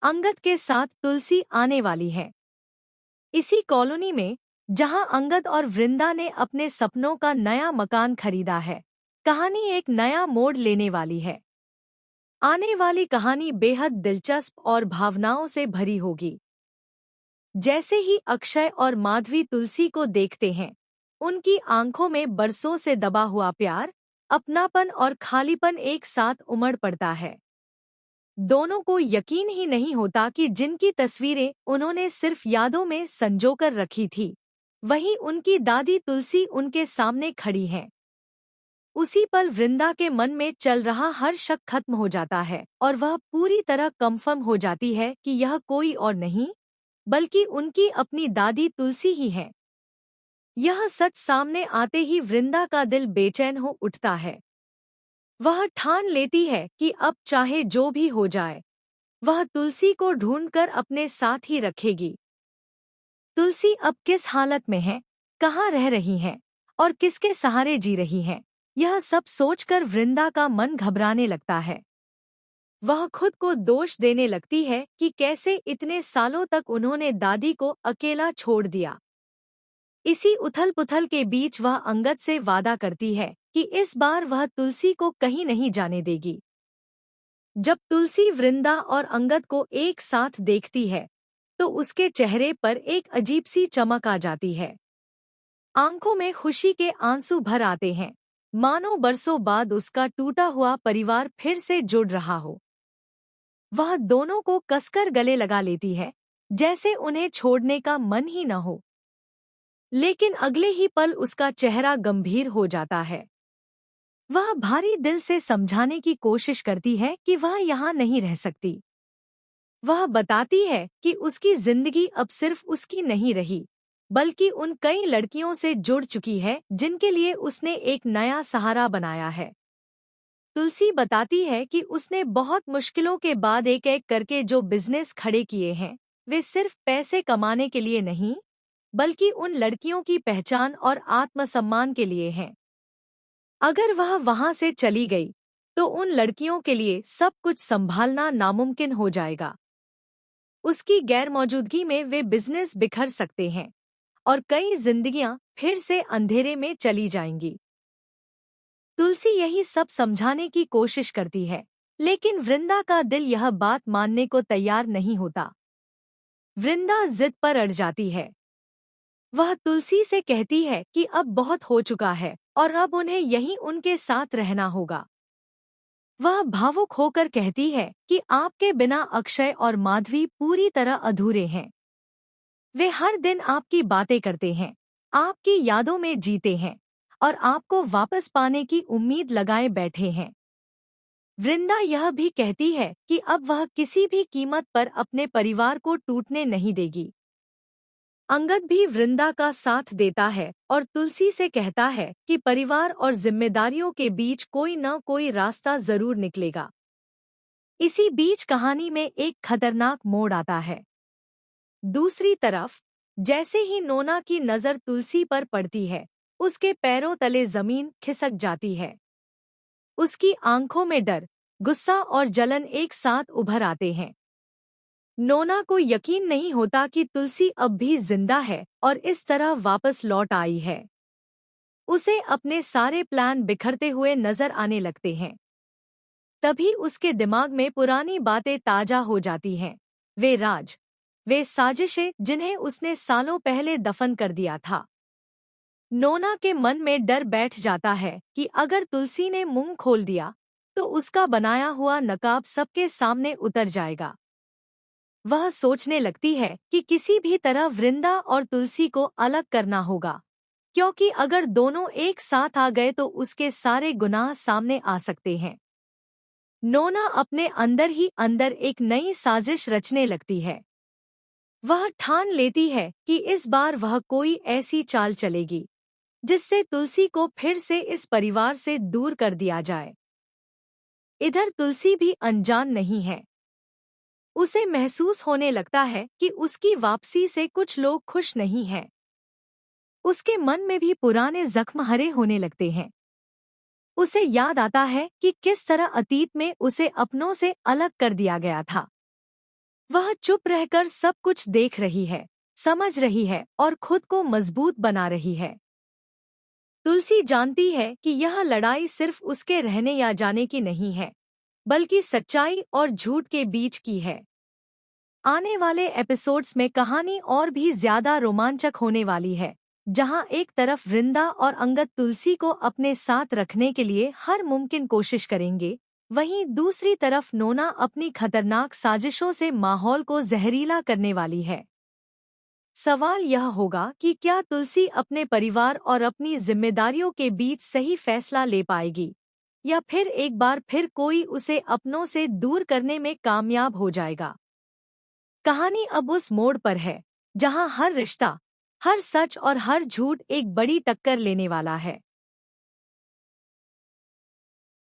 अंगद के साथ तुलसी आने वाली है। इसी कॉलोनी में जहां अंगद और वृंदा ने अपने सपनों का नया मकान खरीदा है, कहानी एक नया मोड़ लेने वाली है। आने वाली कहानी बेहद दिलचस्प और भावनाओं से भरी होगी। जैसे ही अक्षय और माधवी तुलसी को देखते हैं, उनकी आंखों में बरसों से दबा हुआ प्यार, अपनापन और खालीपन एक साथ उमड़ पड़ता है। दोनों को यकीन ही नहीं होता कि जिनकी तस्वीरें उन्होंने सिर्फ यादों में संजोकर रखी थी, वहीं उनकी दादी तुलसी उनके सामने खड़ी हैं। उसी पल वृंदा के मन में चल रहा हर शक खत्म हो जाता है और वह पूरी तरह कंफर्म हो जाती है कि यह कोई और नहीं बल्कि उनकी अपनी दादी तुलसी ही है। यह सच सामने आते ही वृंदा का दिल बेचैन हो उठता है। वह ठान लेती है कि अब चाहे जो भी हो जाए, वह तुलसी को ढूंढकर अपने साथ ही रखेगी। तुलसी अब किस हालत में है, कहाँ रह रही हैं और किसके सहारे जी रही हैं, यह सब सोचकर वृंदा का मन घबराने लगता है। वह खुद को दोष देने लगती है कि कैसे इतने सालों तक उन्होंने दादी को अकेला छोड़ दिया। इसी उथल-पुथल के बीच वह अंगद से वादा करती है कि इस बार वह तुलसी को कहीं नहीं जाने देगी। जब तुलसी वृंदा और अंगद को एक साथ देखती है, तो उसके चेहरे पर एक अजीब सी चमक आ जाती है। आंखों में खुशी के आंसू भर आते हैं, मानो बरसों बाद उसका टूटा हुआ परिवार फिर से जुड़ रहा हो। वह दोनों को कसकर गले लगा लेती है, जैसे उन्हें छोड़ने का मन ही न हो। लेकिन अगले ही पल उसका चेहरा गंभीर हो जाता है। वह भारी दिल से समझाने की कोशिश करती है कि वह यहाँ नहीं रह सकती। वह बताती है कि उसकी जिंदगी अब सिर्फ उसकी नहीं रही, बल्कि उन कई लड़कियों से जुड़ चुकी है जिनके लिए उसने एक नया सहारा बनाया है। तुलसी बताती है कि उसने बहुत मुश्किलों के बाद एक-एक करके जो बिजनेस खड़े किए हैं, वे सिर्फ पैसे कमाने के लिए नहीं, बल्कि उन लड़कियों की पहचान और आत्मसम्मान के लिए हैं। अगर वह वहां से चली गई, तो उन लड़कियों के लिए सब कुछ संभालना नामुमकिन हो जाएगा। उसकी गैरमौजूदगी में वे बिजनेस बिखर सकते हैं और कई जिंदगियां फिर से अंधेरे में चली जाएंगी। तुलसी यही सब समझाने की कोशिश करती है, लेकिन वृंदा का दिल यह बात मानने को तैयार नहीं होता। वृंदा जिद पर अड़ जाती है। वह तुलसी से कहती है कि अब बहुत हो चुका है और अब उन्हें यहीं उनके साथ रहना होगा। वह भावुक होकर कहती है कि आपके बिना अक्षय और माधवी पूरी तरह अधूरे हैं। वे हर दिन आपकी बातें करते हैं, आपकी यादों में जीते हैं और आपको वापस पाने की उम्मीद लगाए बैठे हैं। वृंदा यह भी कहती है कि अब वह किसी भी कीमत पर अपने परिवार को टूटने नहीं देगी। अंगद भी वृंदा का साथ देता है और तुलसी से कहता है कि परिवार और जिम्मेदारियों के बीच कोई न कोई रास्ता जरूर निकलेगा। इसी बीच कहानी में एक खतरनाक मोड़ आता है। दूसरी तरफ, जैसे ही नोना की नजर तुलसी पर पड़ती है, उसके पैरों तले जमीन खिसक जाती है। उसकी आंखों में डर, गुस्सा और जलन एक साथ उभर आते हैं। नोना को यकीन नहीं होता कि तुलसी अब भी जिंदा है और इस तरह वापस लौट आई है। उसे अपने सारे प्लान बिखरते हुए नजर आने लगते हैं। तभी उसके दिमाग में पुरानी बातें ताजा हो जाती हैं। वे साजिशें जिन्हें उसने सालों पहले दफन कर दिया था। नोना के मन में डर बैठ जाता है कि अगर तुलसी ने मुंह खोल दिया, तो उसका बनाया हुआ नकाब सबके सामने उतर जाएगा। वह सोचने लगती है कि किसी भी तरह वृंदा और तुलसी को अलग करना होगा, क्योंकि अगर दोनों एक साथ आ गए तो उसके सारे गुनाह सामने आ सकते हैं। नोना अपने अंदर ही अंदर एक नई साजिश रचने लगती है। वह ठान लेती है कि इस बार वह कोई ऐसी चाल चलेगी, जिससे तुलसी को फिर से इस परिवार से दूर कर दिया जाए। इधर तुलसी भी अनजान नहीं है। उसे महसूस होने लगता है कि उसकी वापसी से कुछ लोग खुश नहीं हैं। उसके मन में भी पुराने जख्म हरे होने लगते हैं। उसे याद आता है कि किस तरह अतीत में उसे अपनों से अलग कर दिया गया था। वह चुप रहकर सब कुछ देख रही है, समझ रही है और खुद को मजबूत बना रही है। तुलसी जानती है कि यह लड़ाई सिर्फ उसके रहने या जाने की नहीं है, बल्कि सच्चाई और झूठ के बीच की है। आने वाले एपिसोड्स में कहानी और भी ज्यादा रोमांचक होने वाली है, जहां एक तरफ वृंदा और अंगद तुलसी को अपने साथ रखने के लिए हर मुमकिन कोशिश करेंगे, वहीं दूसरी तरफ नोना अपनी खतरनाक साजिशों से माहौल को जहरीला करने वाली है। सवाल यह होगा कि क्या तुलसी अपने परिवार और अपनी जिम्मेदारियों के बीच सही फैसला ले पाएगी, या फिर एक बार फिर कोई उसे अपनों से दूर करने में कामयाब हो जाएगा। कहानी अब उस मोड़ पर है जहां हर रिश्ता, हर सच और हर झूठ एक बड़ी टक्कर लेने वाला है।